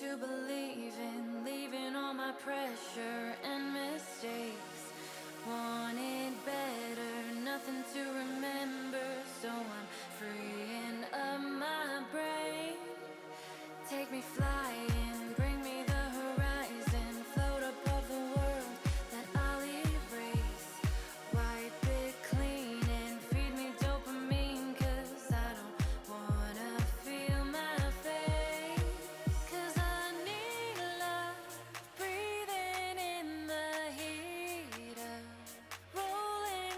to believe in, leaving all my pressure and mistakes. Wanted better, nothing to remember, so I'm freeing up my brain. Take me flying, bring me the horizon, float above the world that I'll erase. Wipe it clean and feed me dopamine, 'cause I don't wanna feel my face. 'Cause I need love, breathing in the heat of rolling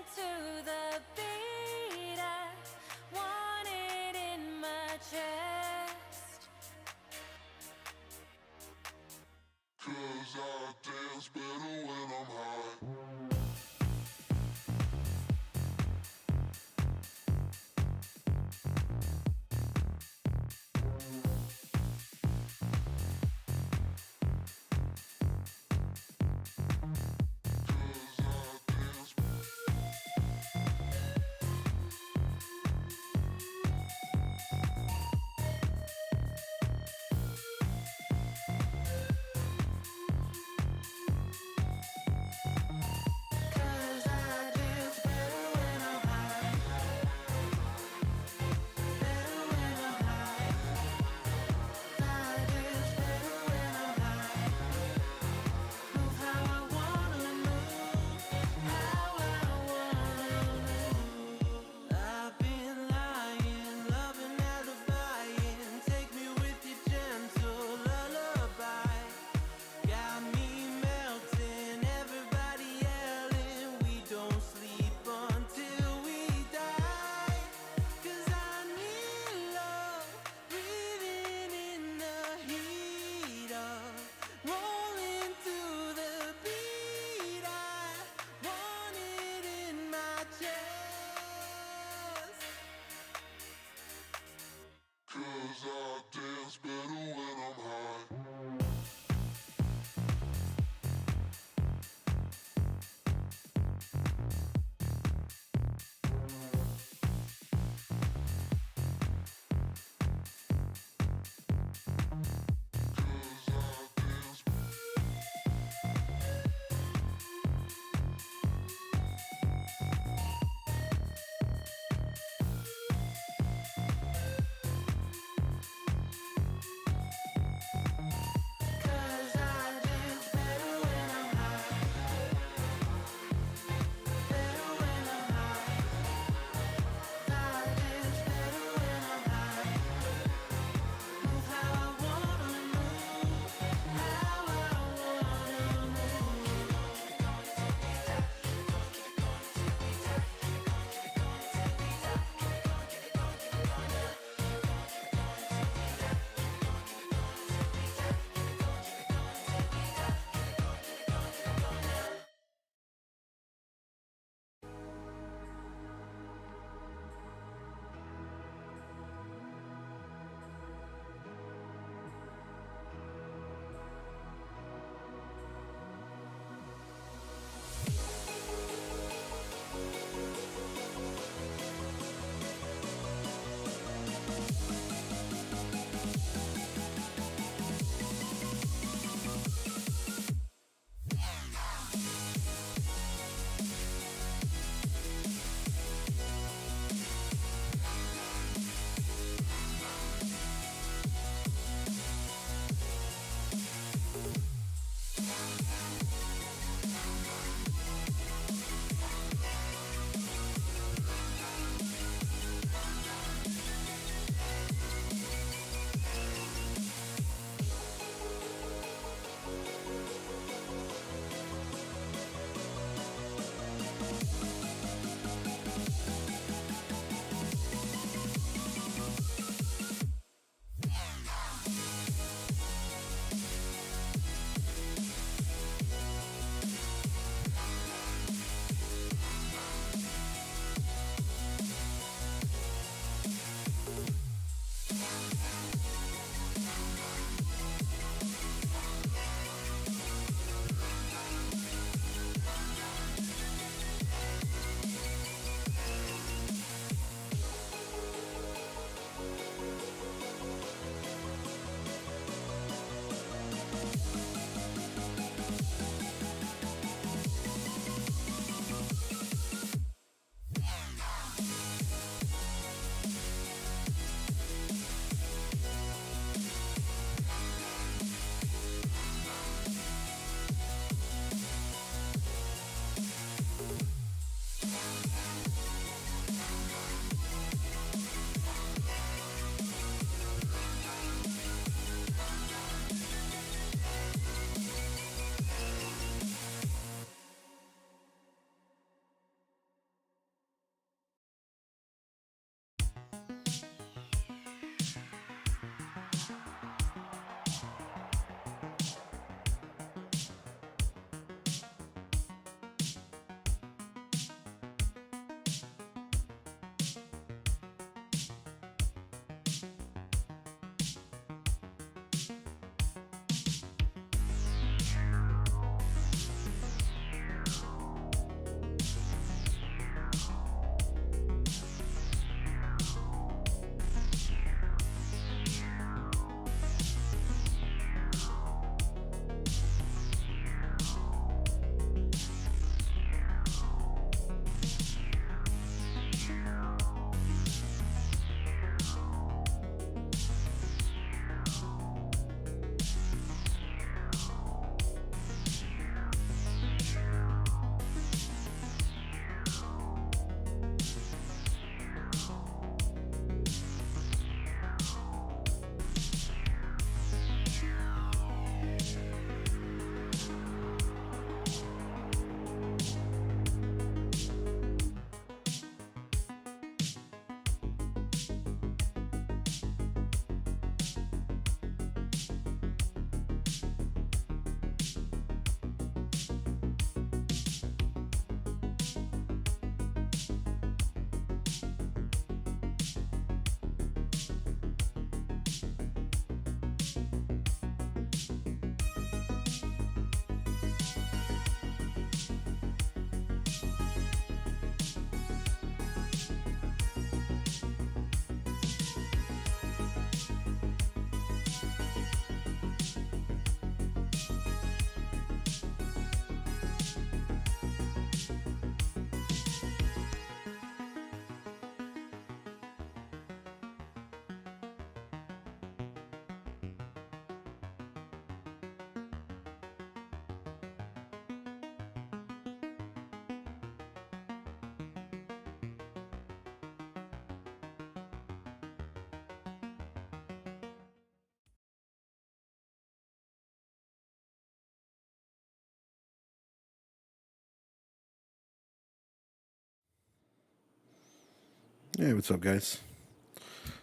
Hey, what's up, guys?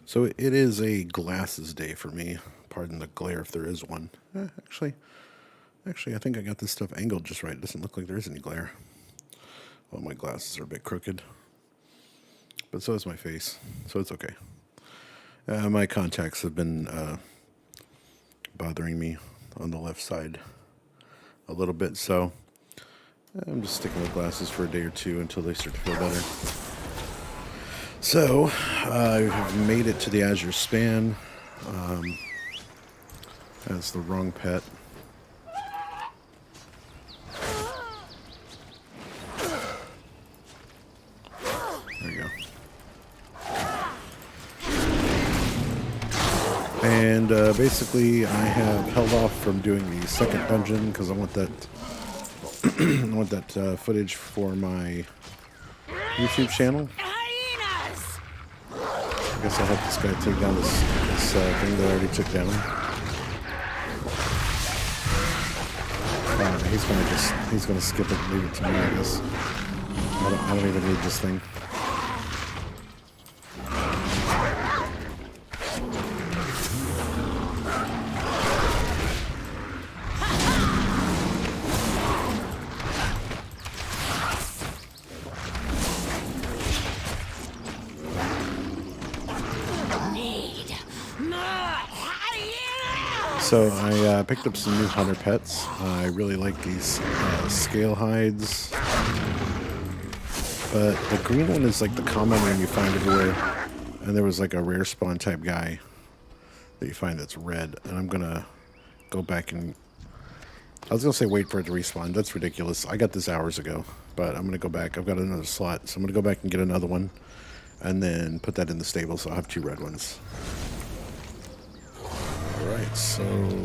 So it is a glasses day for me. Pardon the glare if there is one. Actually, I think I got this stuff angled just right. It doesn't look like there is any glare. Well, my glasses are a bit crooked, but so is my face, so it's okay. My contacts have been bothering me on the left side a little bit, so I'm just sticking with glasses for a day or two until they start to feel better. So, I have made it to the Azure Span. That's the wrong pet. There you go. And basically, I have held off from doing the second dungeon because I want that. I want that footage for my YouTube channel. I guess I'll help this guy take down this thing that I already took down. He's gonna skip it and leave it to me, I guess. I don't even need this thing. So I picked up some new hunter pets. I really like these scale hides, but the green one is like the common one you find everywhere, and there was like a rare spawn type guy that you find that's red, and I'm gonna go back and I was gonna say wait for it to respawn. That's ridiculous. I got this hours ago, but I'm gonna go back. I've got another slot, so I'm gonna go back and get another one, and then put that in the stable. So I'll have 2 red ones. Alright, so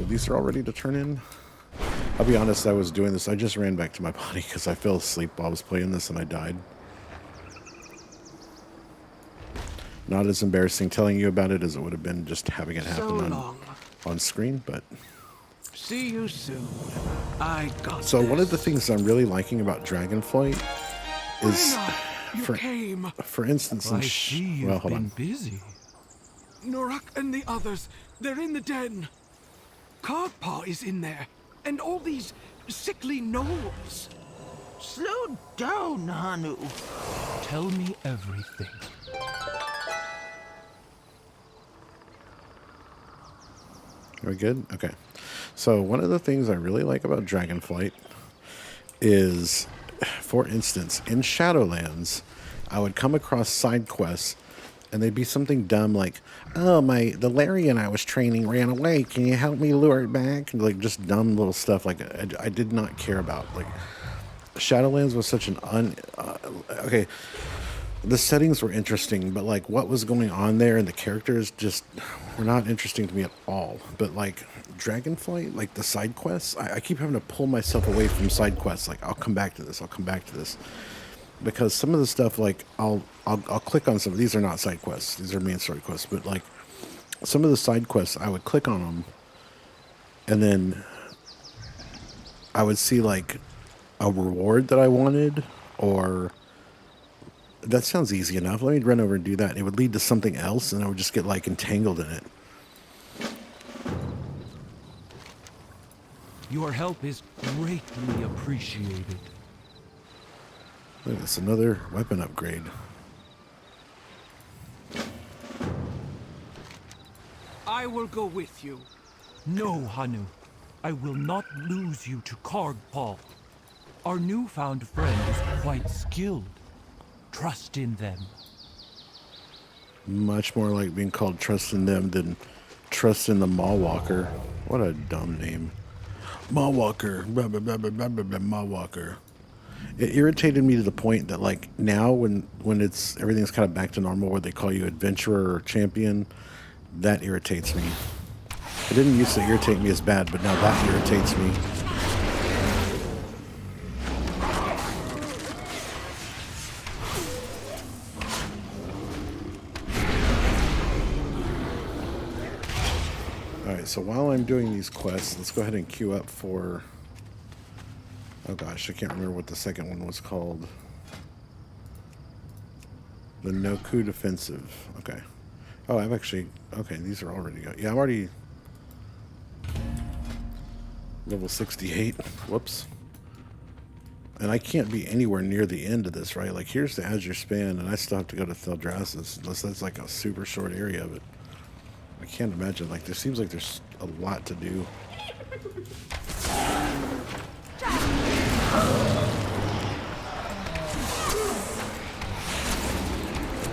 these are all ready to turn in. I'll be honest, I was doing this. I just ran back to my body because I fell asleep while I was playing this and I died. Not as embarrassing telling you about it as it would have been just having it happen on screen, but... See you soon. I got So this. one of the things I'm really liking about Dragonflight is... For instance... Well, hold on. Busy. Norak and the others, they're in the den. Cardpaw is in there, and all these sickly gnolls. Slow down, Hanu. Tell me everything. Are we good? Okay. So one of the things I really like about Dragonflight is, for instance, in Shadowlands, I would come across side quests and they'd be something dumb like, oh, the Larian I was training ran away. Can you help me lure it back? And like just dumb little stuff like I did not care about. Like Shadowlands was such an okay. The settings were interesting, but like what was going on there and the characters just were not interesting to me at all. But like Dragonflight, like the side quests, I keep having to pull myself away from side quests. Like I'll come back to this. I'll come back to this. Because some of the stuff, like I'll click on some. These are not side quests; these are main story quests. But like some of the side quests, I would click on them, and then I would see like a reward that I wanted, or that sounds easy enough. Let me run over and do that. And it would lead to something else, and I would just get like entangled in it. Your help is greatly appreciated. Look, it's another weapon upgrade. I will go with you. No, Hanu. I will not lose you to Cardpaw. Our newfound friend is quite skilled. Trust in them. Much more like being called trust in them than trust in the Mawwalker. What a dumb name. Mawwalker. Mawwalker. It irritated me to the point that like now when everything's kind of back to normal where they call you adventurer or champion, that irritates me. It didn't used to irritate me as bad, but now that irritates me. Alright, so while I'm doing these quests, let's go ahead and queue up for... Oh gosh, I can't remember what the second one was called. The No-Coup defensive. Okay. Oh, I've actually... Okay, these are already... Yeah, I'm already... Level 68. Whoops. And I can't be anywhere near the end of this, right? Like, here's the Azure Span, and I still have to go to Theldraszus, unless that's like a super short area of it. I can't imagine. Like, there seems like there's a lot to do.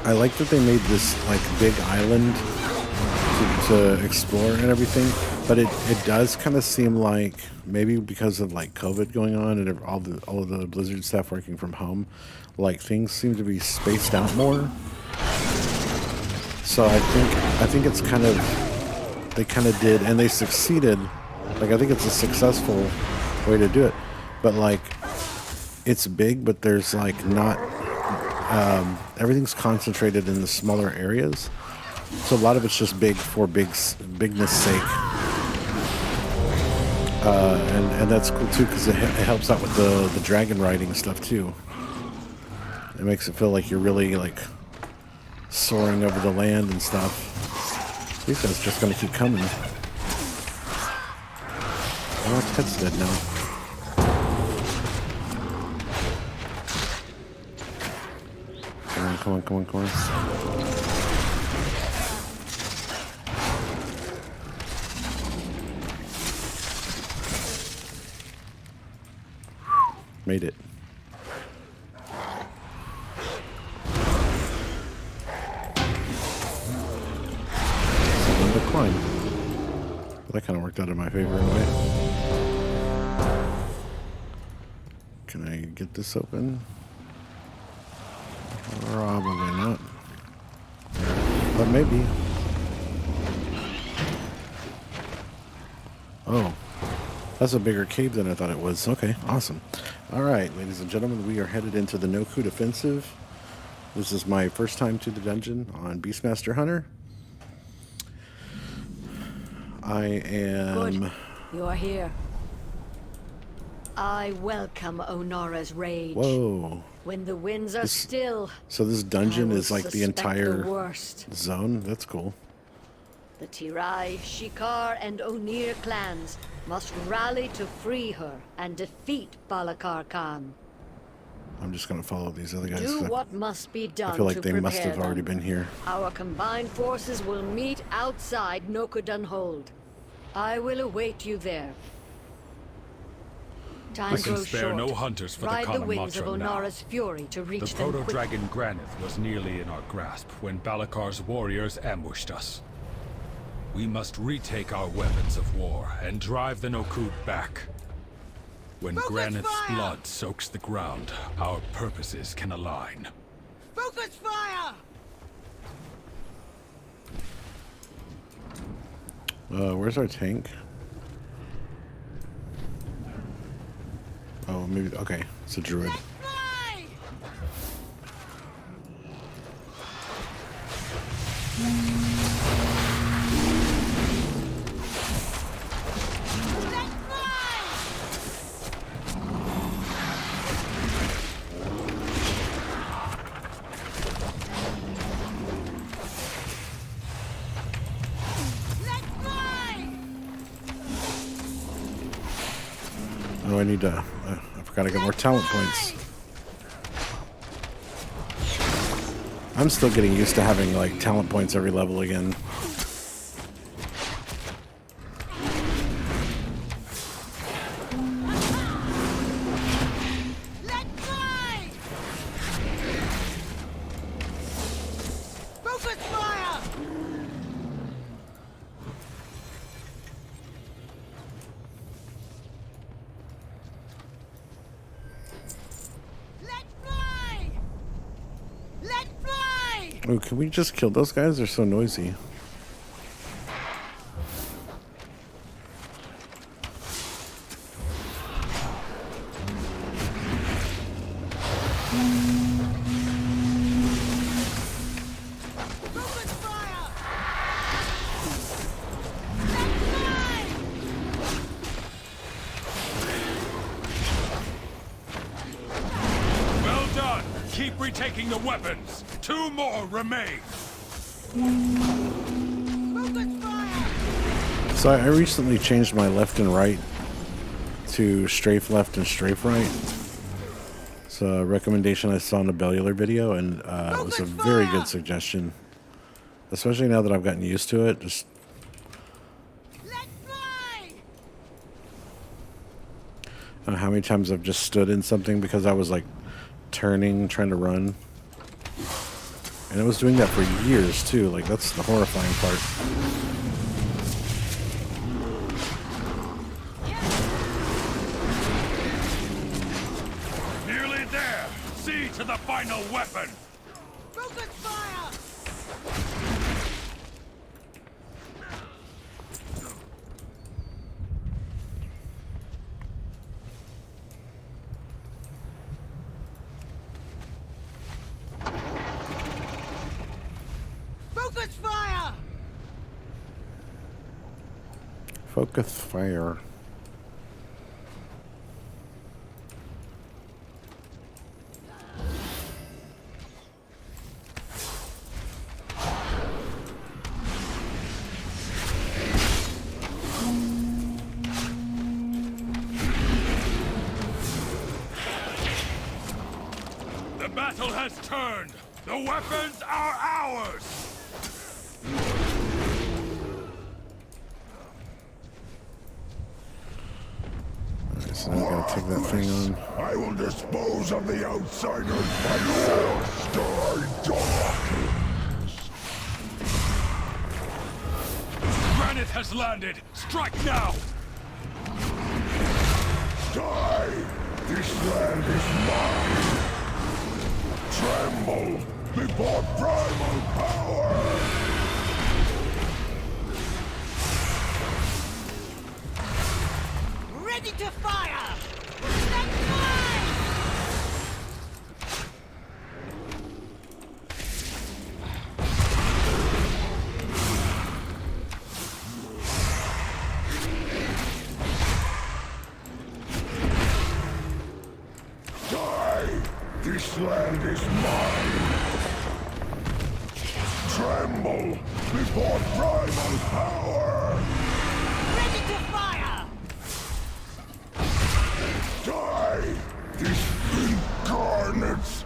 I like that they made this, like, big island to explore and everything, but it does kind of seem like, maybe because of, like, COVID going on and all of the Blizzard staff working from home, like, things seem to be spaced out more. So I think it's kind of, they kind of did, and they succeeded. Like, I think it's a successful way to do it. But, like, it's big, but there's, like, not, everything's concentrated in the smaller areas. So a lot of it's just big for bigness sake. And that's cool, too, because it helps out with the dragon riding stuff, too. It makes it feel like you're really, like, soaring over the land and stuff. These guys just gonna keep coming. Oh, my pet's dead now. Come on, come on, come on, come on. Made it. Decline. Well, that kind of worked out in my favor in a way. Can I get this open? Probably not. But maybe. Oh. That's a bigger cave than I thought it was. Okay, awesome. Alright, ladies and gentlemen, we are headed into the No-Coup defensive. This is my first time to the dungeon on Beastmaster Hunter. I am... Good. You are here. I welcome Onora's rage. Whoa. When the winds are still... So this dungeon I will is like the suspect entire the worst. zone? That's cool. The Tirai, Shikar, and Onir clans must rally to free her and defeat Balakar Khan. I'm just going to follow these other guys. Do what must be done. I feel like to they must prepare have already them. been here. Our combined forces will meet outside Nokudun Hold. I will await you there. Time We can grows spare short. no hunters for the Ride the wings of Kanamatro now. Onora's fury to The reach them quickly. proto-dragon Granith was nearly in our grasp when Balakar's warriors ambushed us. We must retake our weapons of war and drive the No-Coup back. When Focus Granith's fire! blood soaks the ground, our purposes can align. Focus fire! Where's our tank? Oh, maybe... Okay, it's a druid. Fly! Let's fly! Let's fly! Oh, I need to... I forgot to get more talent points. I'm still getting used to having, like, talent points every level again. Let's fly! Focus fire! Let's fly! Let's fly! Oh, can we just kill those guys? They're so noisy. Focus fire! Let's fly! Well done! Keep retaking the weapons! 2 more remain. Focus fire! So I recently changed my left and right to strafe left and strafe right. It's a recommendation I saw in a Bellular video, and it was a very good suggestion. Especially now that I've gotten used to it. Just Let's fly! I don't know how many times I've just stood in something because I was like turning, trying to run. And it was doing that for years too. Like, that's the horrifying part. Nearly there. See to the final weapon. Focus fire! Focus fire! Focus fire. The battle has turned. The weapons are ours. Alright, so now I gotta take that thing on. I will dispose of the outsiders myself, Star Dog. Granite has landed. Strike now. Die! This land is mine! Tremble before primal power! Ready to fire! Let's fly! Die! This land is mine! Tremble before primal power! Ready to fire! Die! This incarnates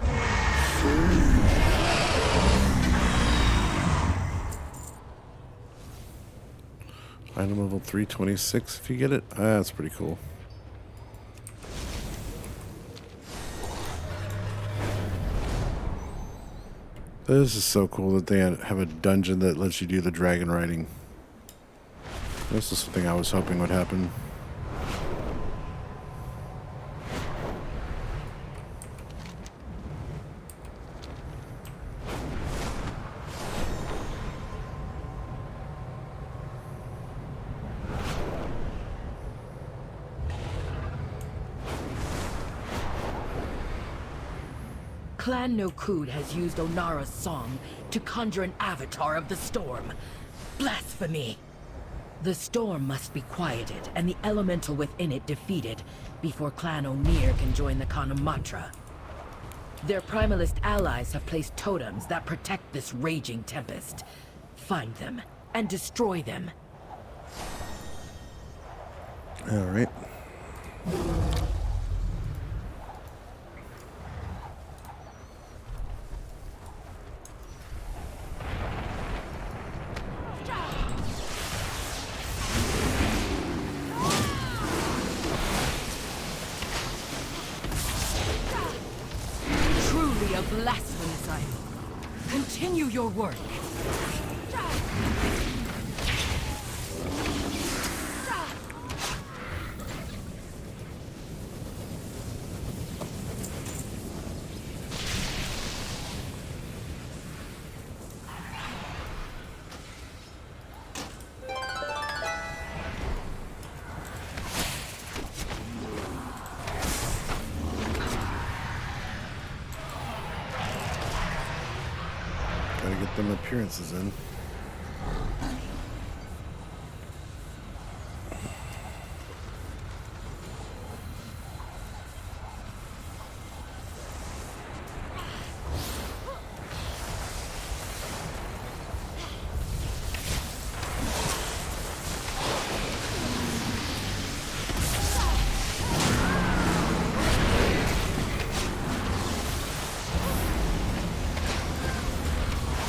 Item level 326 if you get it. That's pretty cool. This is so cool that they have a dungeon that lets you do the dragon riding. This is something I was hoping would happen. Clan Nokud has used Onara's song to conjure an avatar of the storm. Blasphemy! The storm must be quieted and the elemental within it defeated before Clan Onir can join the Kanamatra. Their primalist allies have placed totems that protect this raging tempest. Find them and destroy them. All right. Truly a blasphemous idol. Continue your work. Gotta get them appearances in.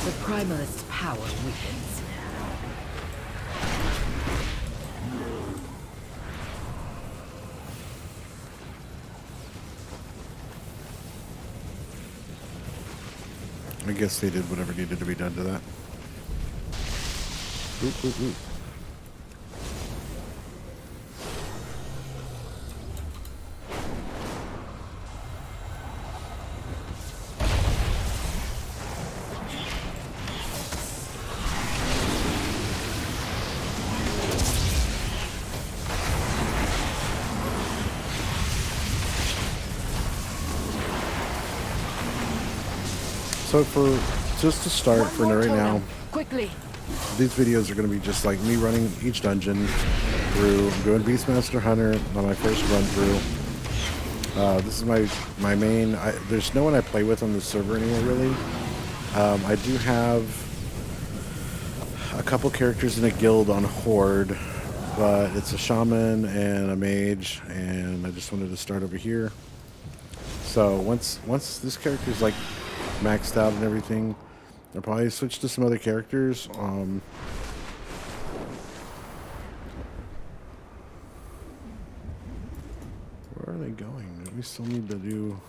The Primalist's power weakens. I guess they did whatever needed to be done to that. Oop, oop, oop. So just to start for right now, Quickly. these videos are going to be just like me running each dungeon through. I'm doing Beastmaster Hunter on my first run through. This is my main. There's no one I play with on the server anymore, really. I do have a couple characters in a guild on Horde, but it's a shaman and a mage, and I just wanted to start over here. So once this character's like maxed out and everything, I'll probably switch to some other characters. Where are they going? We still need to do...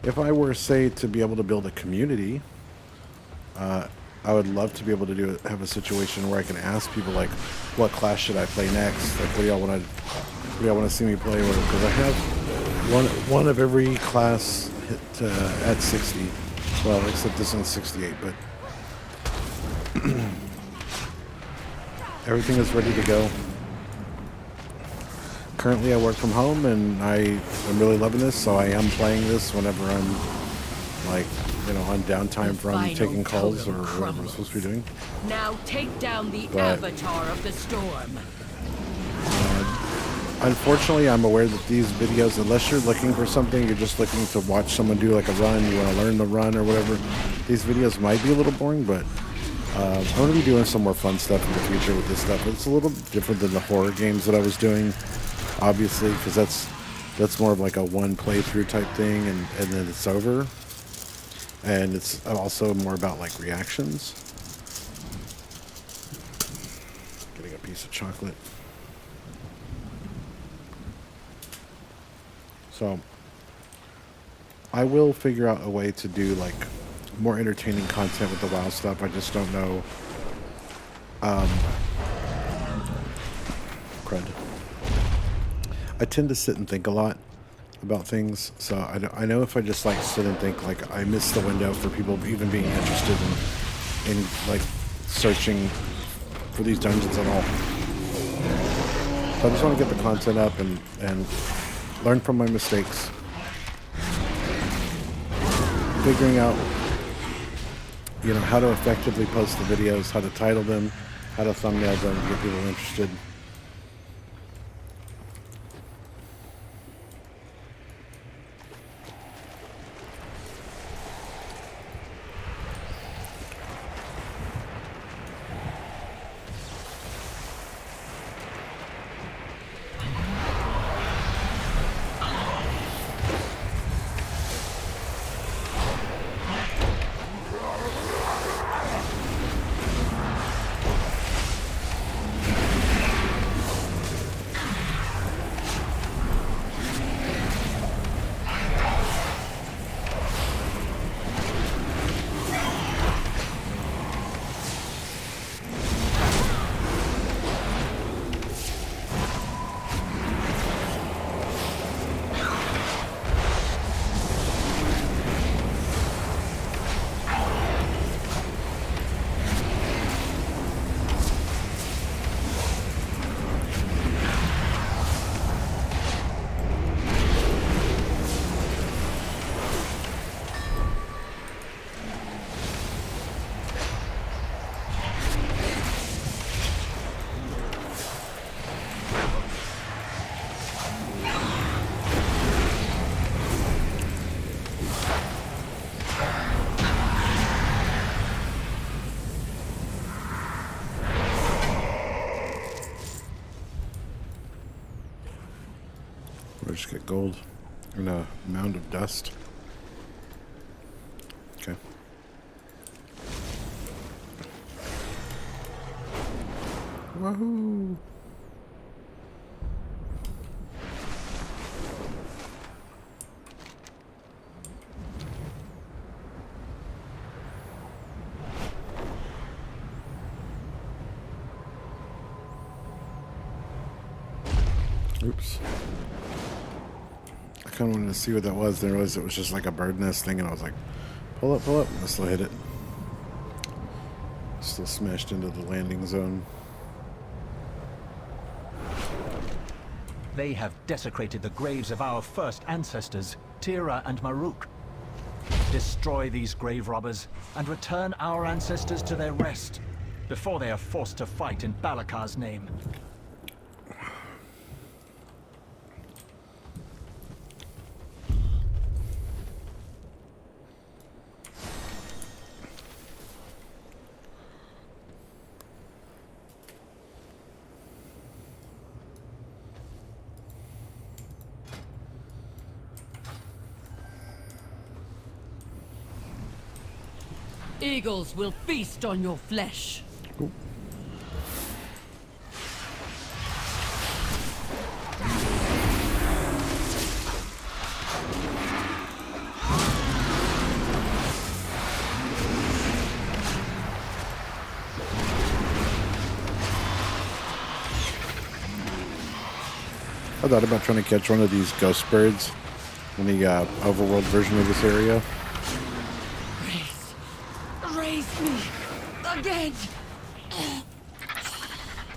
If I were, say, to be able to build a community, I would love to be able to have a situation where I can ask people like, what class should I play next? Like, what do y'all want to see me play? Because I have one of every class hit at 60. Well, except this one's 68, but everything is ready to go. Currently I work from home and I'm really loving this, so I am playing this whenever I'm like, on downtime from taking calls or whatever I'm supposed to be doing. Now take down the Avatar of the Storm. Unfortunately, I'm aware that these videos, unless you're looking for something, you're just looking to watch someone do like a run, you want to learn the run or whatever, these videos might be a little boring, but I'm going to be doing some more fun stuff in the future with this stuff. It's a little different than the horror games that I was doing, obviously, because that's more of like a one playthrough type thing, and then it's over. And it's also more about like reactions. Getting a piece of chocolate. So I will figure out a way to do like more entertaining content with the WoW stuff. I just don't know. Crud. I tend to sit and think a lot about things, so I know if I just like sit and think, like I miss the window for people even being interested in like searching for these dungeons at all. So I just want to get the content up and learn from my mistakes. Figuring out, how to effectively post the videos, how to title them, how to thumbnail them to get people interested. just get gold and a mound of dust. Okay. Wahoo! Oops. I kind of wanted to see what that was. Then I realized it was just like a bird nest thing, and I was like, pull up, and I still hit it. Still smashed into the landing zone. They have desecrated the graves of our first ancestors, Tira and Maruk. Destroy these grave robbers and return our ancestors to their rest before they are forced to fight in Balakar's name. Eagles will feast on your flesh. Ooh. I thought about trying to catch one of these ghost birds in the overworld version of this area. Raise me again.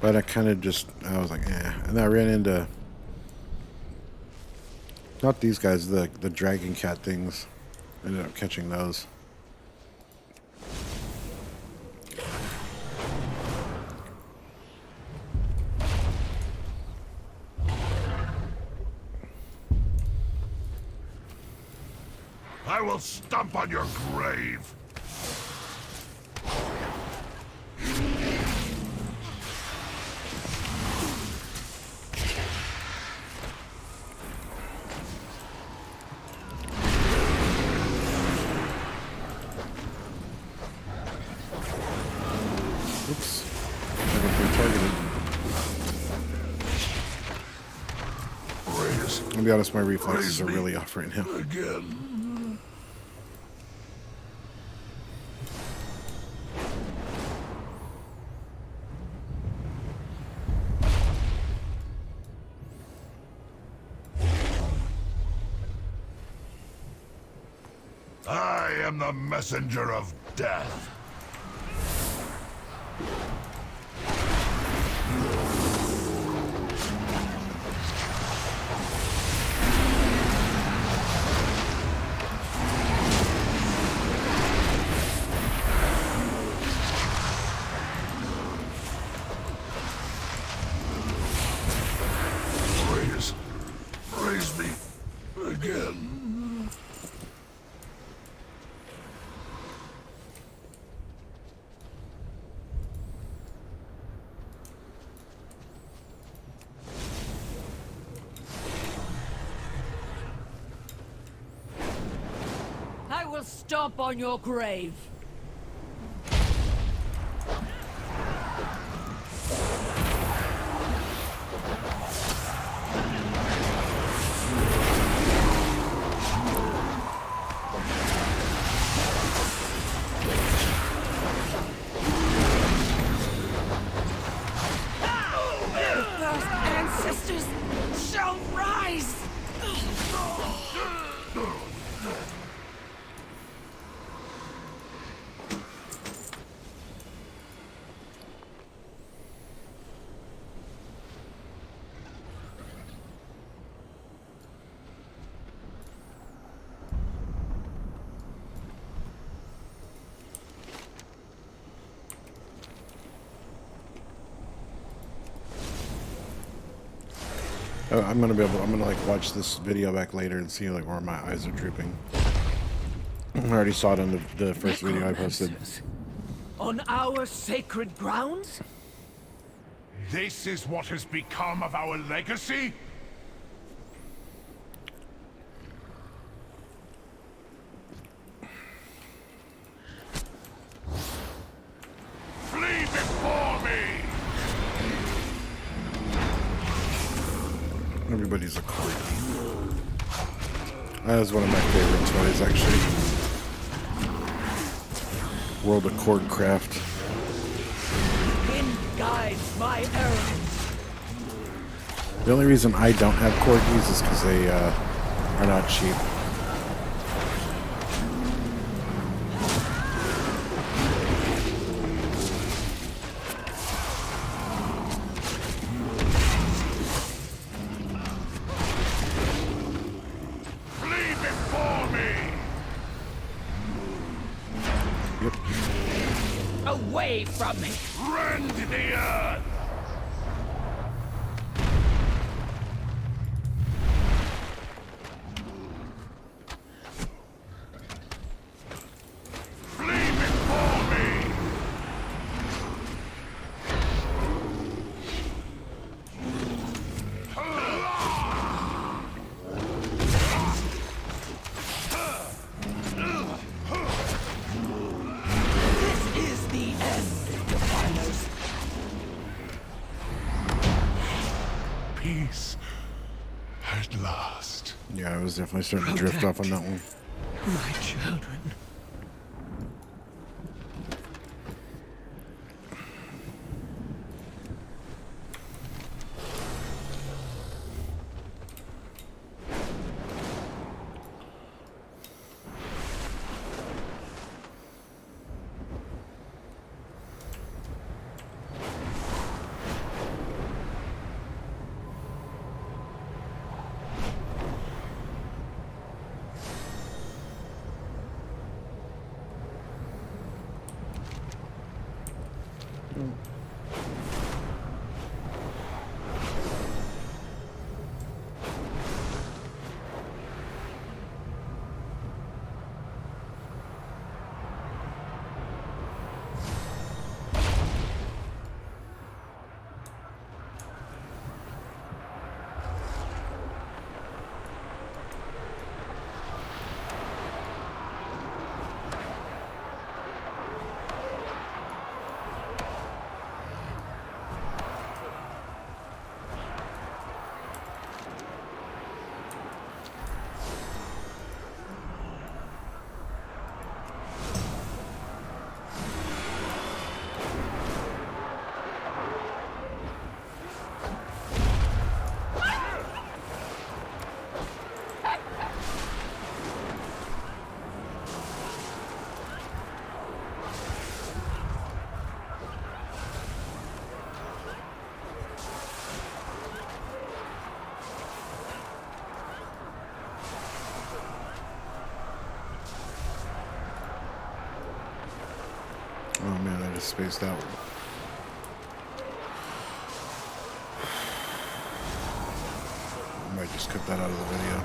But I kind of just, I was like, eh. And then I ran into, not these guys, the dragon cat things. I ended up catching those. I will stomp on your grave. Oops. I got pretty targeted. I'll be honest, my reflexes are really off right now. Again. I am the messenger of death. Raise me again. I will stomp on your grave. Ancestors shall rise! I'm gonna be able. I'm gonna like watch this video back later and see like where my eyes are drooping. I already saw it on the first video I posted. On our sacred grounds? This is what has become of our legacy? Everybody's a corgi. That is one of my favorite toys, actually. World of Cordcraft. Wind guides my errand. The only reason I don't have corgis is because they are not cheap. Flee before me! Yep. Away from me. Rend the earth! Flee before me! This is the end, Definos. Peace at last. Yeah, I was definitely starting to drift off on that one. My children. Oh man, I just spaced out. I might just cut that out of the video.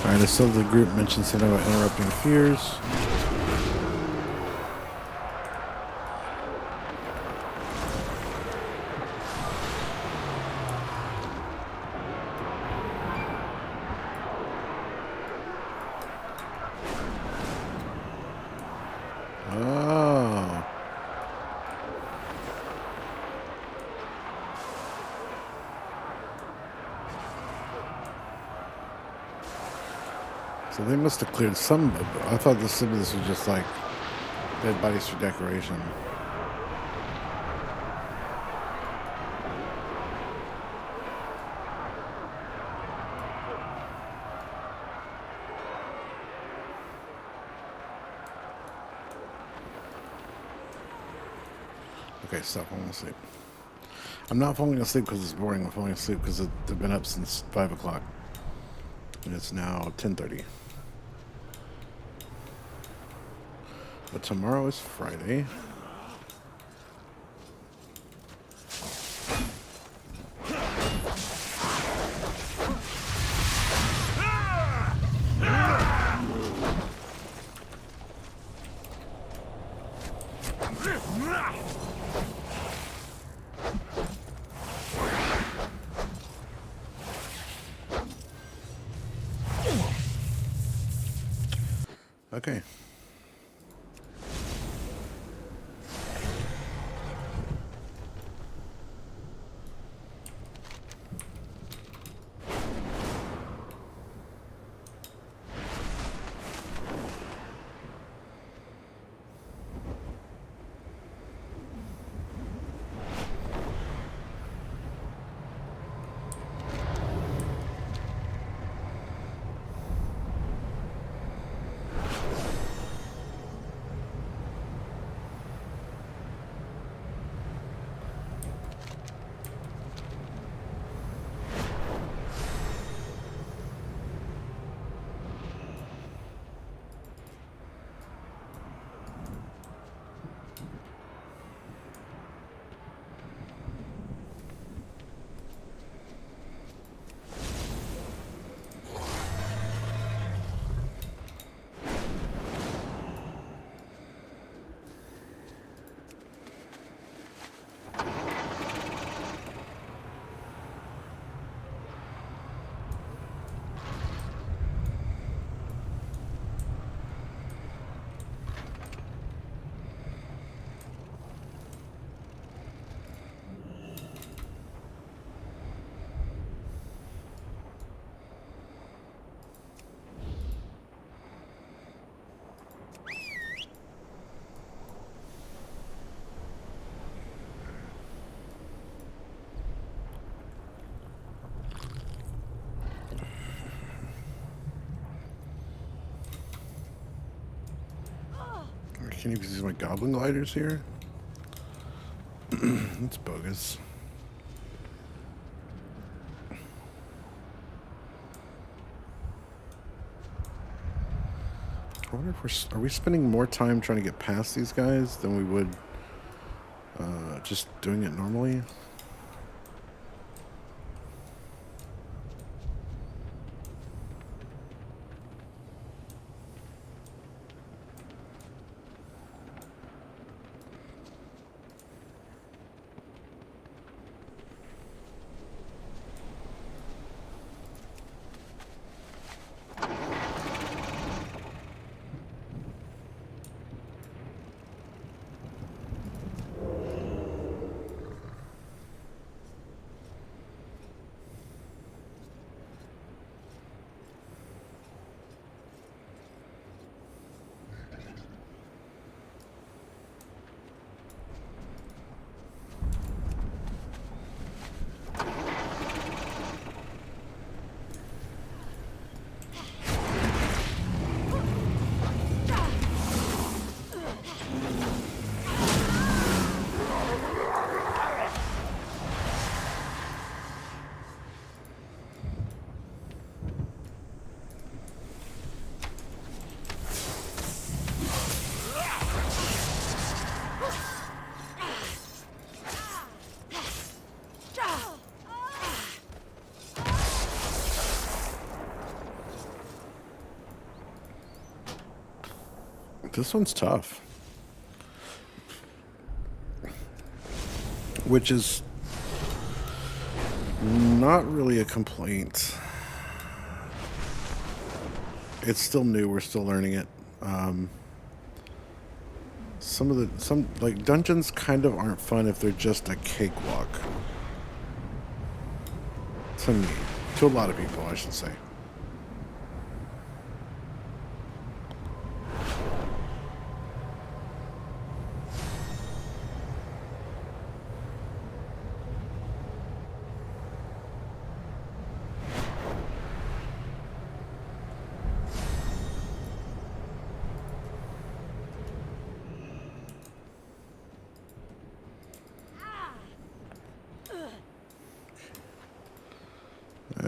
Alright, I saw the group mention something about interrupting fears. Oh. So they must have cleared some. I thought some of this was just like dead bodies for decoration. Okay, stop falling asleep. I'm not falling asleep because it's boring. I'm falling asleep because I've been up since 5 o'clock. And it's now 10:30. But tomorrow is Friday. Okay. Can you see my goblin gliders here? That's bogus. I wonder if are we spending more time trying to get past these guys than we would just doing it normally? This one's tough. Which is not really a complaint. It's still new, we're still learning it. Some like dungeons kind of aren't fun if they're just a cakewalk. To me. To a lot of people, I should say.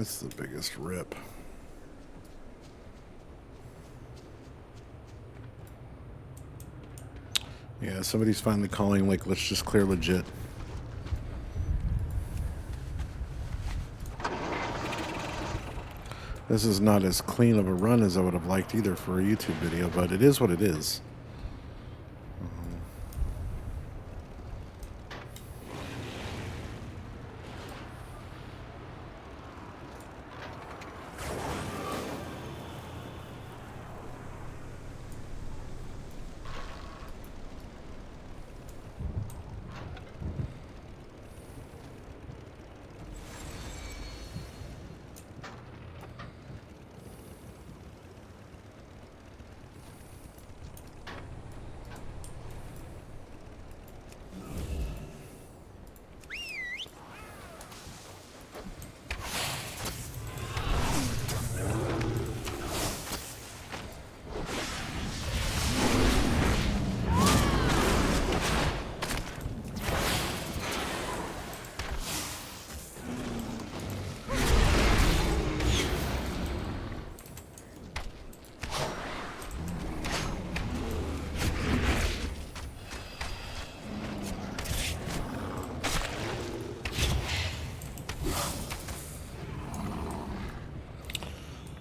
That's the biggest rip. Yeah, somebody's finally calling, like, let's just clear legit. This is not as clean of a run as I would have liked either for a YouTube video, but it is what it is.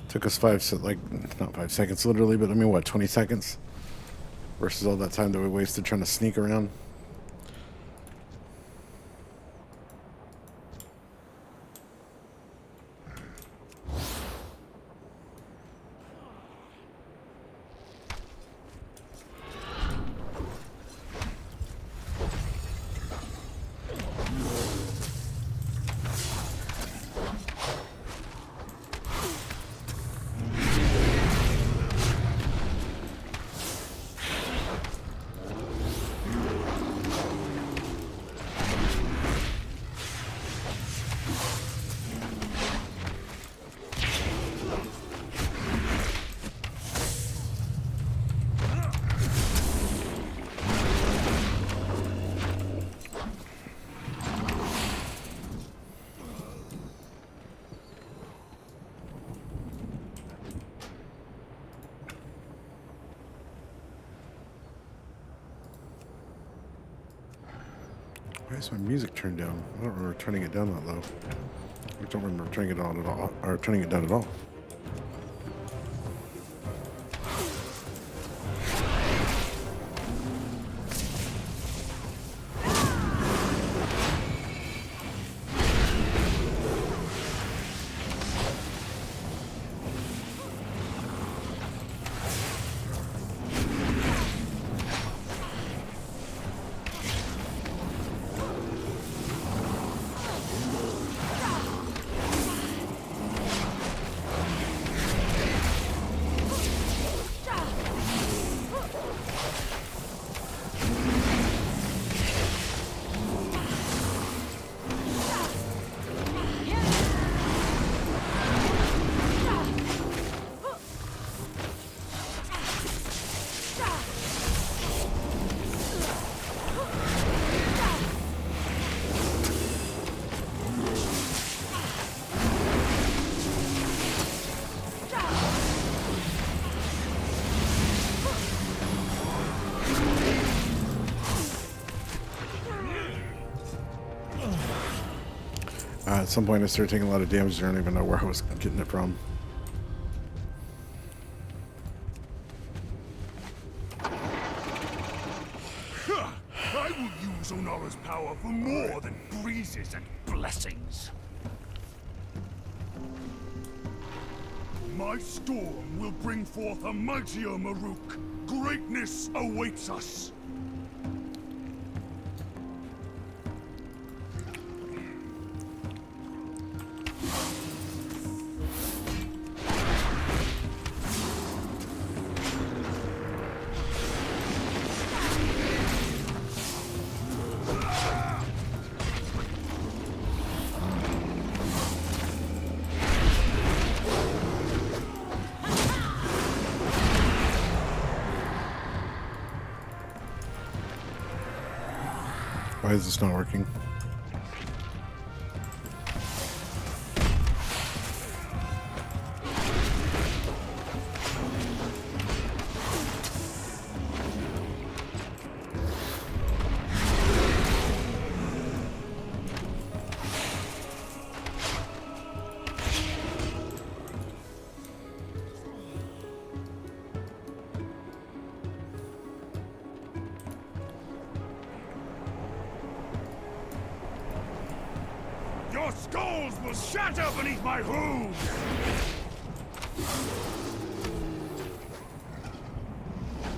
Took us not 5 seconds literally, but I mean, what, 20 seconds? Versus all that time that we wasted trying to sneak around. Why is my music turned down? I don't remember turning it down that low. I don't remember turning it on at all, or turning it down at all. At some point I started taking a lot of damage there. I don't even know where I was getting it from. I will use Onara's power for more than breezes and blessings. My storm will bring forth a mightier Maruk. Greatness awaits us. Why is this not working? Your skulls will shatter beneath my hooves!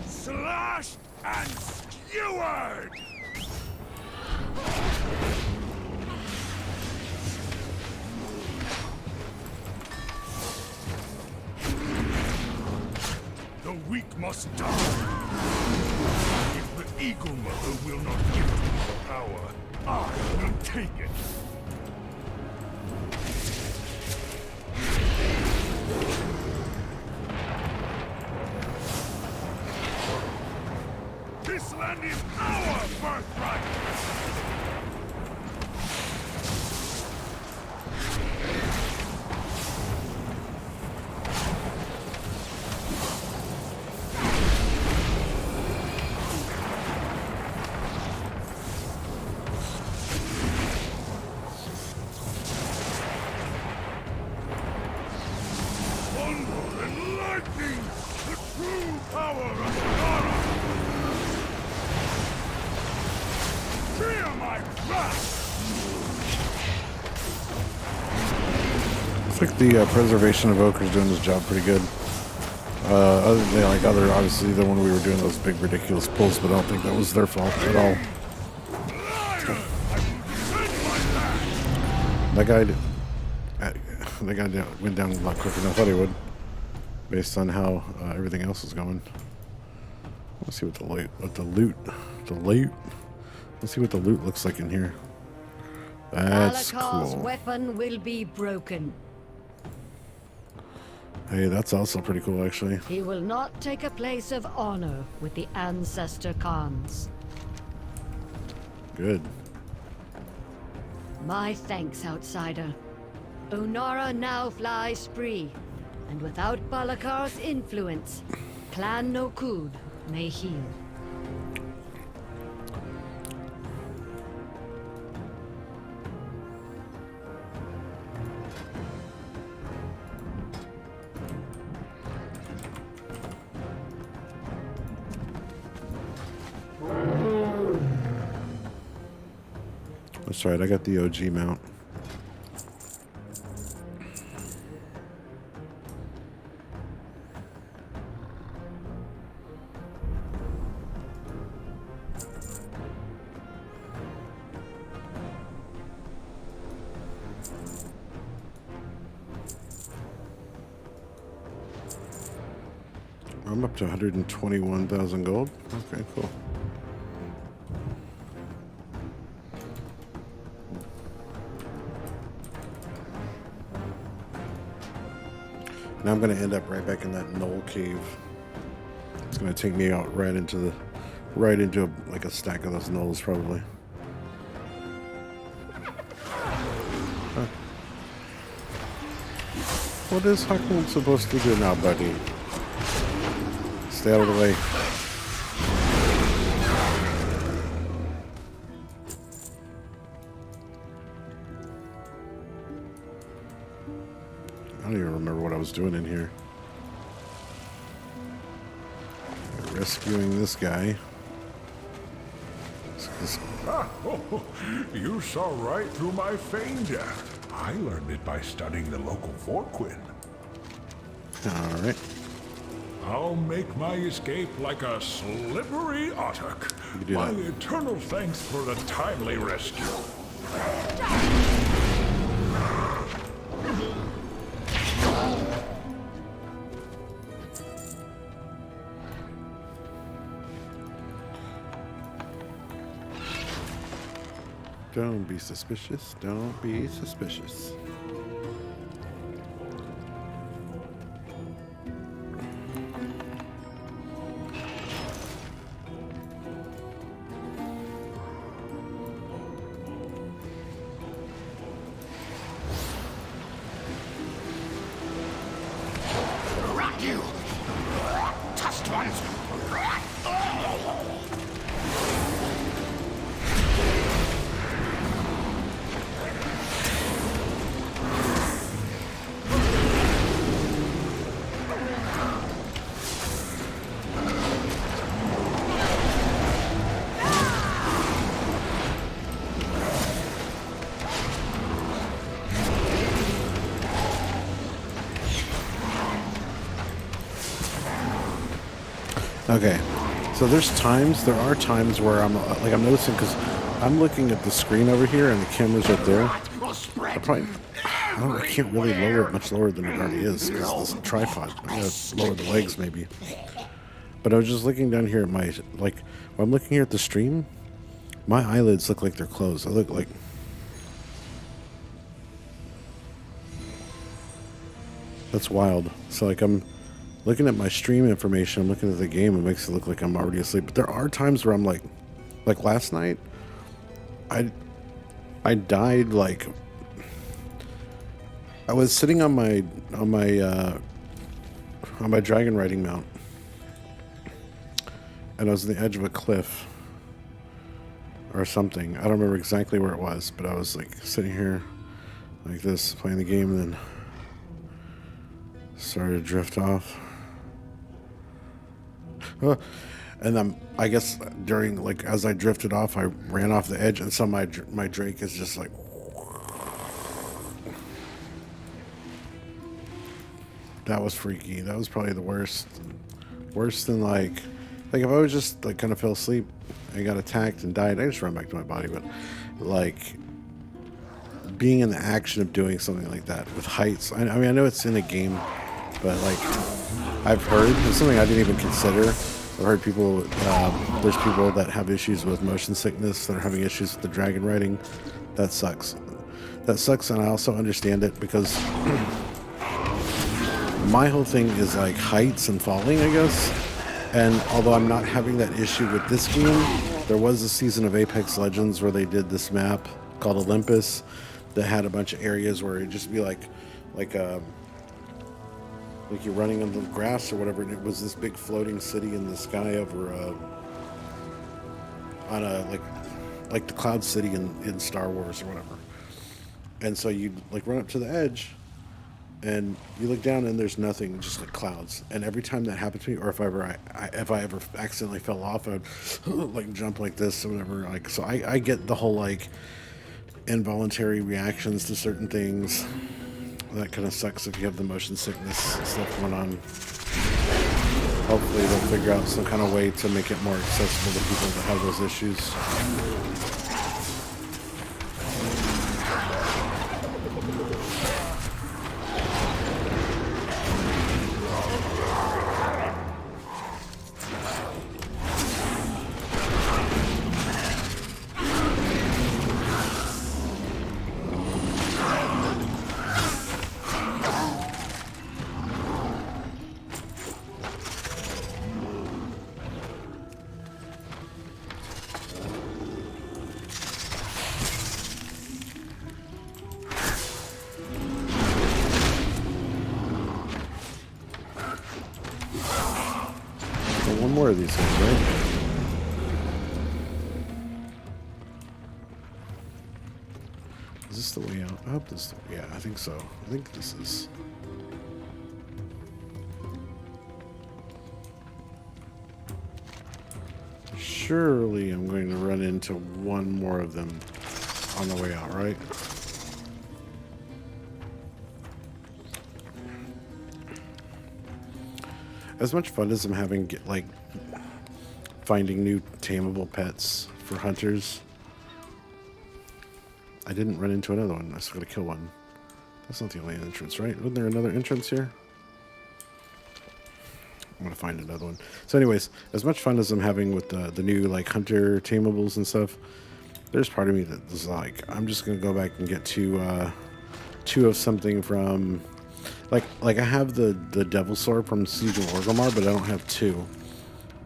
Slashed and skewered! The weak must die. If the Eagle Mother will not give me the power, I will take it. This land is our birthright! Thunder and lightning! The true power of Nara! Fear my wrath! Looks like the preservation of Oaker's doing his job pretty good. Other than like other, obviously the one we were doing those big ridiculous pulls, but I don't think that was their fault at all. That guy, went down a lot quicker than I thought he would, based on how everything else is going. Let's see what the loot. Let's see what the loot looks like in here. That's Balakar's cool. weapon will be broken. Hey, that's also pretty cool, actually. He will not take a place of honor with the Ancestor Khans. Good. My thanks, outsider. Onara now flies free, and without Balakar's influence, Clan Nokud may heal. That's right, I got the OG mount. I'm up to 121,000 gold. Okay, cool. Now I'm going to end up right back in that knoll cave. It's going to take me out right into like a stack of those knolls, probably. Huh. What is Hakun supposed to do now, buddy? Stay out of the way. I don't even remember what I was doing in here. Rescuing this guy. You saw right through my feigned death. I learned it by studying the local Vorquin. All right. I'll make my escape like a slippery Ottock. You can do My that. eternal thanks for the timely rescue. Don't be suspicious. Don't be suspicious. Rot you! Tusked ones! Okay, so there are times where I'm noticing, because I'm looking at the screen over here and the camera's right there. I can't really lower it much lower than it already is because this tripod. I'm gonna lower the legs maybe. But I was just looking down here at my, like, when I'm looking here at the stream, my eyelids look like they're closed. I look like... That's wild. So, like, I'm looking at my stream information, I'm looking at the game, it makes it look like I'm already asleep. But there are times where I'm like last night, I died, like... I was sitting on my dragon riding mount, and I was on the edge of a cliff or something. I don't remember exactly where it was, but I was like sitting here like this, playing the game, and then started to drift off. And then I guess during, like, as I drifted off, I ran off the edge, and so my Drake is just like... That was freaky. That was probably the worst. Worse than, like if I was just, like, kind of fell asleep and got attacked and died, I just run back to my body. But, like, being in the action of doing something like that with heights, I mean, I know it's in a game, but, like, I've heard, it's something I didn't even consider. I've heard people, there's people that have issues with motion sickness, that are having issues with the dragon riding. That sucks. That sucks, and I also understand it because... My whole thing is like heights and falling, I guess. And although I'm not having that issue with this game, there was a season of Apex Legends where they did this map called Olympus that had a bunch of areas where it'd just be like you're running on the grass or whatever, and it was this big floating city in the sky over on a like the Cloud City in Star Wars or whatever. And so you'd like run up to the edge, and you look down and there's nothing, just like clouds. And every time that happened to me, or if I ever accidentally fell off, I'd like jump like this or whatever. Like, so I get the whole like involuntary reactions to certain things. That kind of sucks if you have the motion sickness stuff going on. Hopefully they'll figure out some kind of way to make it more accessible to people that have those issues. One more of these things, right? Is this the way out? I hope this. Yeah, I think so. I think this is. Surely I'm going to run into one more of them on the way out, right? As much fun as I'm having like finding new tameable pets for hunters, I didn't run into another one. I still gotta kill one. That's not the only entrance, right? Wasn't there another entrance here? I'm gonna find another one. So anyways, as much fun as I'm having with the new like hunter tamables and stuff, there's part of me that is like, I'm just gonna go back and get two of something from like I have the Devil Sword from Siege of Orgrimmar, but I don't have two,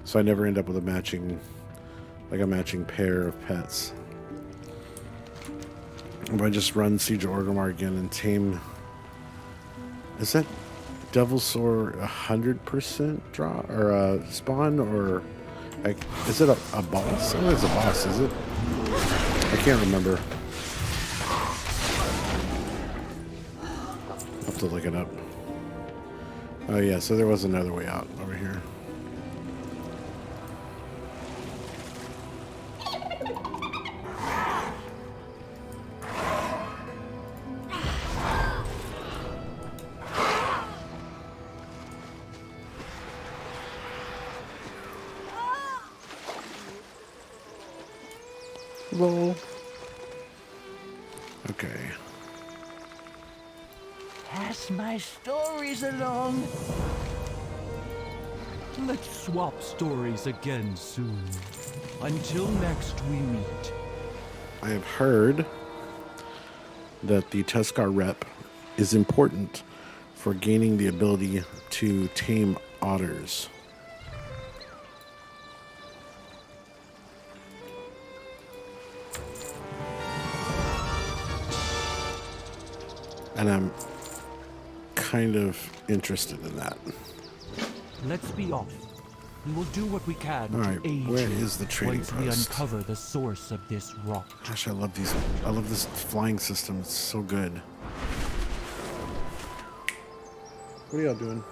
so I never end up with a matching pair of pets. If I just run Siege of Orgrimmar again and tame, is that Devil Sword 100% draw or spawn, or like, is it a boss? I think it's a boss, is it? I can't remember. I'll have to look it up. Oh yeah, so there was another way out over here. Lol. Okay. Pass my stories along. Let's swap stories again soon. Until next we meet. I have heard that the Tuscar rep is important for gaining the ability to tame otters. And I'm kind of interested in that. Let's be off. We will do what we can All right, to aid where you is the trading once we post? uncover the source of this rot. Gosh, I love these. I love this flying system. It's so good. What are y'all doing?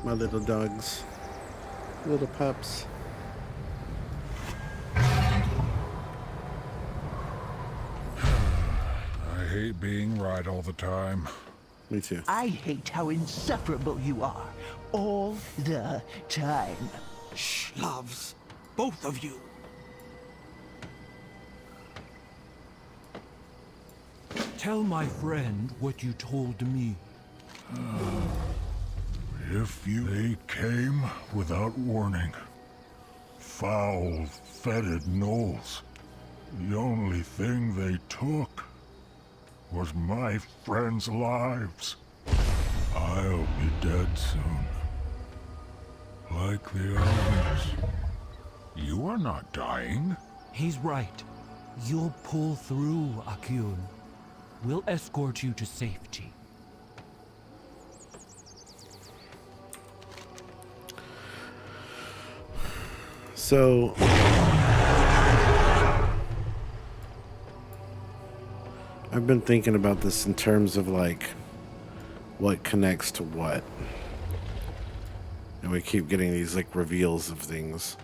My little dogs. Little pups. I hate being right all the time. Me too. I hate how insufferable you are. All the time. Shh, loves. Both of you. Tell my friend what you told me. They came without warning. Foul, fetid gnolls. The only thing they took was my friends' lives. I'll be dead soon. Like the others. You are not dying. He's right. You'll pull through, Akyun. We'll escort you to safety. So I've been thinking about this in terms of like what connects to what. And we keep getting these like reveals of things.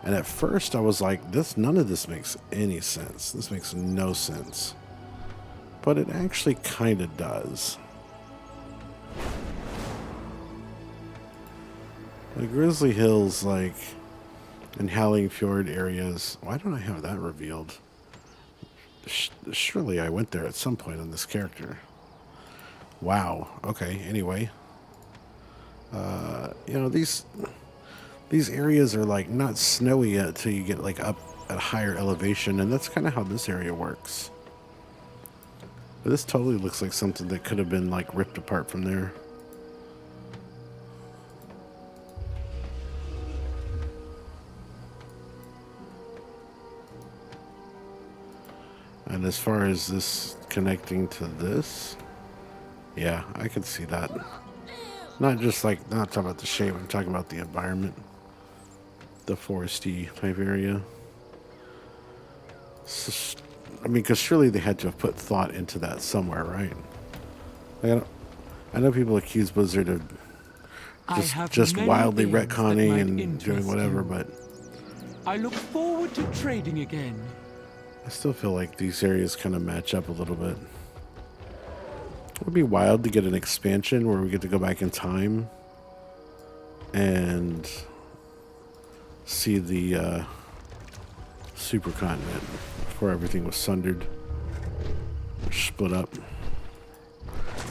And at first I was like, none of this makes any sense. This makes no sense. But it actually kind of does. The Grizzly Hills, like, and Howling Fjord areas. Why don't I have that revealed? Surely I went there at some point on this character. Wow. Okay. Anyway, you know, these areas are like not snowy yet till you get like up at a higher elevation, and that's kind of how this area works. But this totally looks like something that could have been like ripped apart from there. And as far as this connecting to this, yeah, I can see that. Not just like, not talking about the shape, I'm talking about the environment. The foresty type area. So, I mean, because surely they had to have put thought into that somewhere, right? Like, I know people accuse Blizzard of just many wildly things that retconning might and interest doing whatever, you. but I look forward to trading again. I still feel like these areas kind of match up a little bit. It would be wild to get an expansion where we get to go back in time and see the supercontinent before everything was sundered. Split up.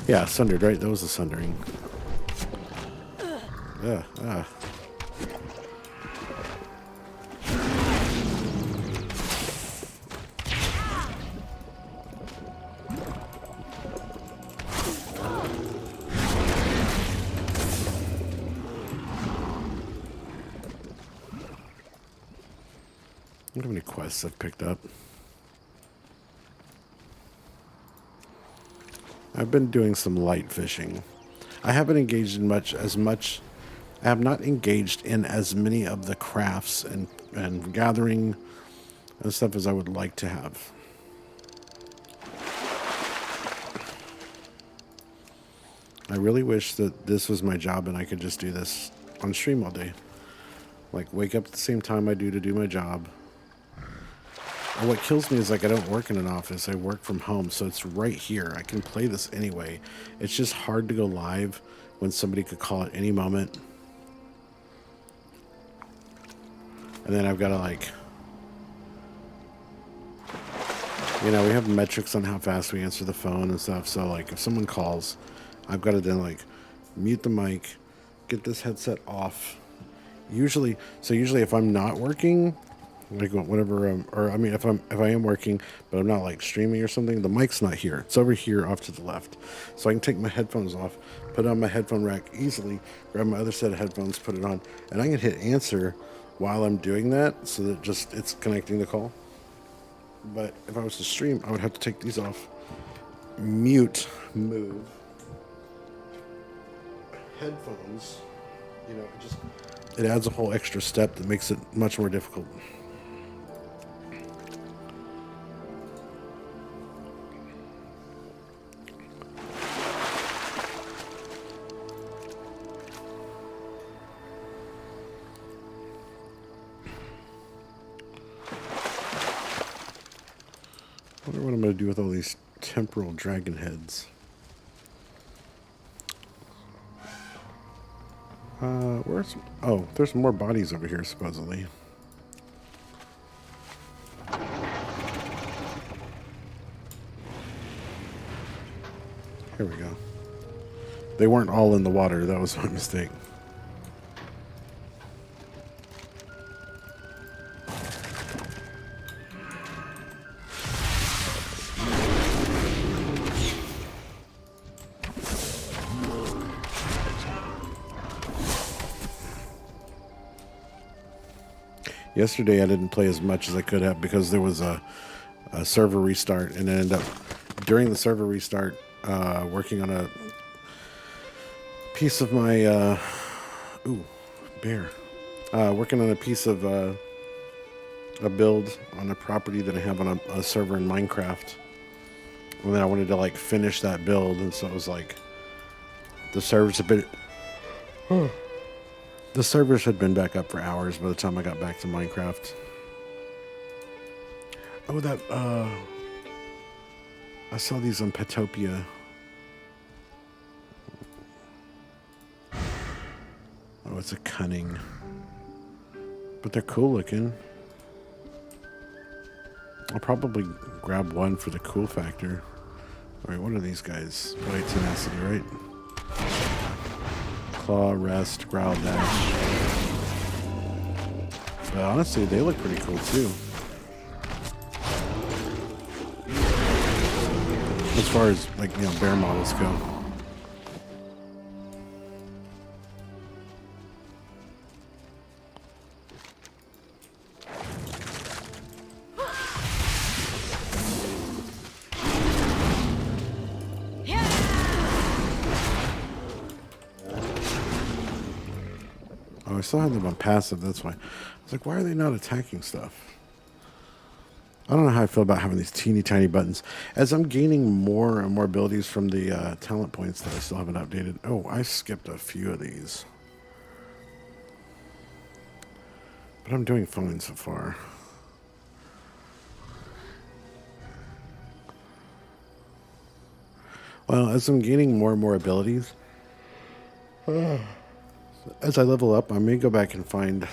Yeah, sundered, right? That was the sundering. Yeah, I don't have any quests I've picked up. I've been doing some light fishing. I haven't engaged in I have not engaged in as many of the crafts and gathering and stuff as I would like to have. I really wish that this was my job and I could just do this on stream all day. Like, wake up at the same time I do to do my job. And what kills me is, like, I don't work in an office. I work from home, so it's right here. I can play this anyway. It's just hard to go live when somebody could call at any moment. And then I've got to, like, You know, we have metrics on how fast we answer the phone and stuff. So, like, if someone calls, I've got to then, like, mute the mic, get this headset off. Usually if I'm not working, like whatever, if I am working, but I'm not like streaming or something, the mic's not here. It's over here off to the left. So I can take my headphones off, put it on my headphone rack easily, grab my other set of headphones, put it on, and I can hit answer while I'm doing that, so that it's connecting the call. But if I was to stream, I would have to take these off, mute, move, headphones, you know, it adds a whole extra step that makes it much more difficult. I wonder what I'm going to do with all these temporal dragon heads. There's more bodies over here, supposedly. Here we go. They weren't all in the water. That was my mistake. Yesterday I didn't play as much as I could have because there was a server restart, and I ended up during the server restart working on a piece of my working on a piece of a build on a property that I have on a server in Minecraft, and then I wanted to like finish that build, and so it was like the server's a bit. The servers had been back up for hours by the time I got back to Minecraft. Oh, I saw these on Petopia. Oh, it's a cunning. But they're cool looking. I'll probably grab one for the cool factor. Alright, what are these guys? Play tenacity, right? Claw, rest, growl, dash. But honestly, they look pretty cool too. As far as like, you know, bear models go. Oh, I still have them on passive, that's why. I was like, why are they not attacking stuff? I don't know how I feel about having these teeny tiny buttons. As I'm gaining more and more abilities from the talent points that I still haven't updated. Oh, I skipped a few of these. But I'm doing fine so far. Well, as I'm gaining more and more abilities, as I level up, I may go back and find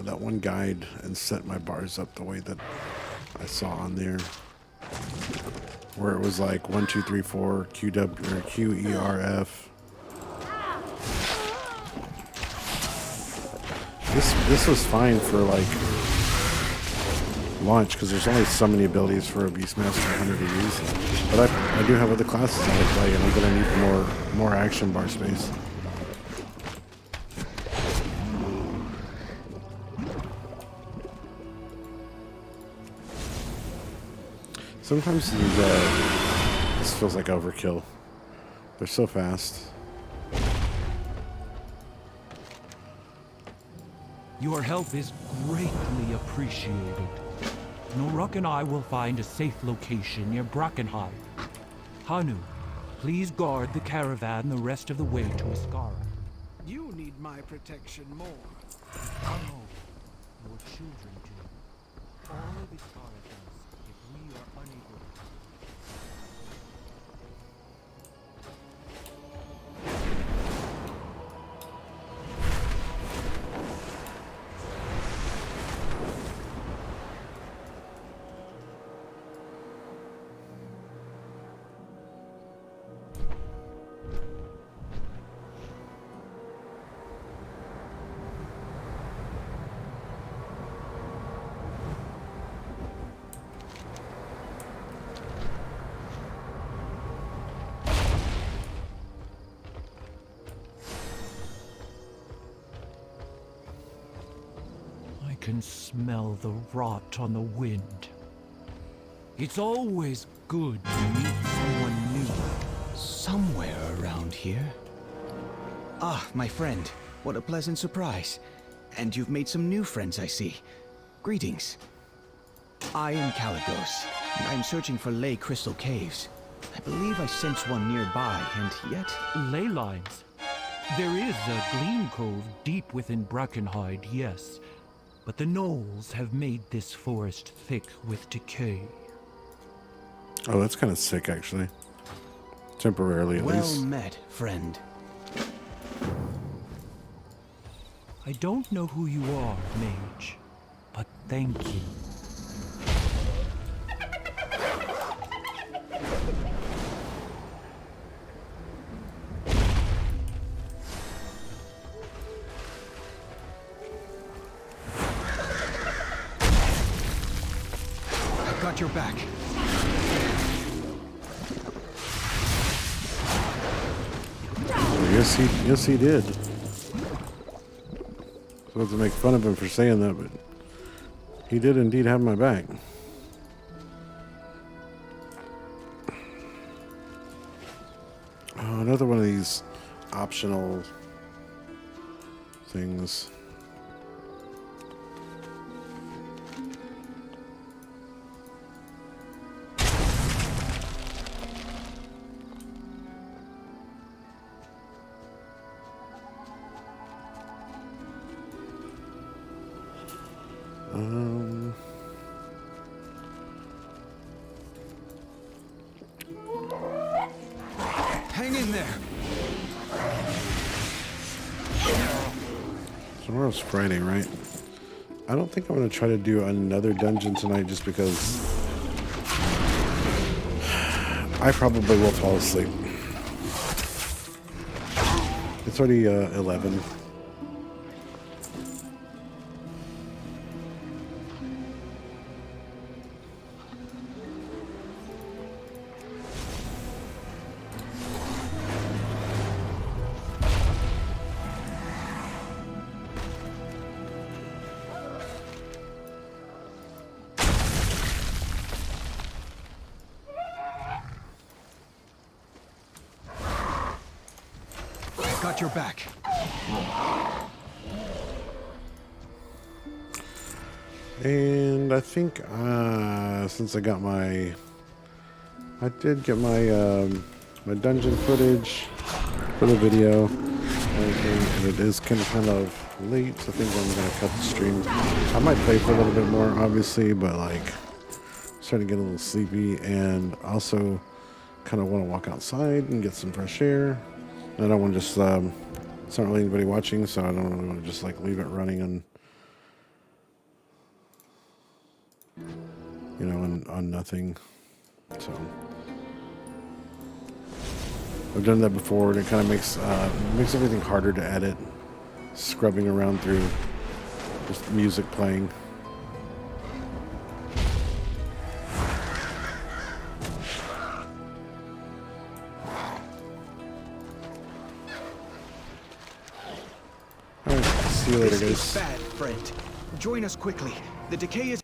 that one guide and set my bars up the way that I saw on there, where it was like 1, 2, 3, 4 QW or QERF. This was fine for like launch because there's only so many abilities for a Beastmaster 100 to use. But I do have other classes that I play, and I'm gonna need more action bar space. Sometimes these, this feels like overkill. They're so fast. Your help is greatly appreciated. Noruk and I will find a safe location near Brackenhide. Hanu, please guard the caravan the rest of the way to Ascara. You need my protection more. Oh no, your children do. All of Ascara does if we are unable to. can smell the rot on the wind. It's always good to meet someone new. Somewhere around here. Ah, my friend. What a pleasant surprise. And you've made some new friends, I see. Greetings. I am Caligos, and I'm searching for Ley Crystal Caves. I believe I sense one nearby, and yet... Ley lines. There is a gleam cove deep within Brackenhide, yes. But the gnolls have made this forest thick with decay. Oh, that's kind of sick, actually. Temporarily, at least. Well met, friend. I don't know who you are, mage, but thank you. I've got your back. Yes, he did. I was about to make fun of him for saying that, but he did indeed have my back. Oh, another one of these optional things. Hang in there. Tomorrow's Friday, right? I don't think I'm going to try to do another dungeon tonight just because I probably will fall asleep. It's already 11. Got your back. And I think since I did get my my dungeon footage for the video, and it is kind of late, so I think I'm gonna cut the stream. I might play for a little bit more, obviously, but like starting to get a little sleepy, and also kind of want to walk outside and get some fresh air. I don't want to just, it's not really anybody watching, so I don't really want to just like leave it running on, you know, on nothing. So I've done that before, and it kind of makes everything harder to edit, scrubbing around through just music playing. See you later, This guys. is bad, friend. Join us quickly. The decay is...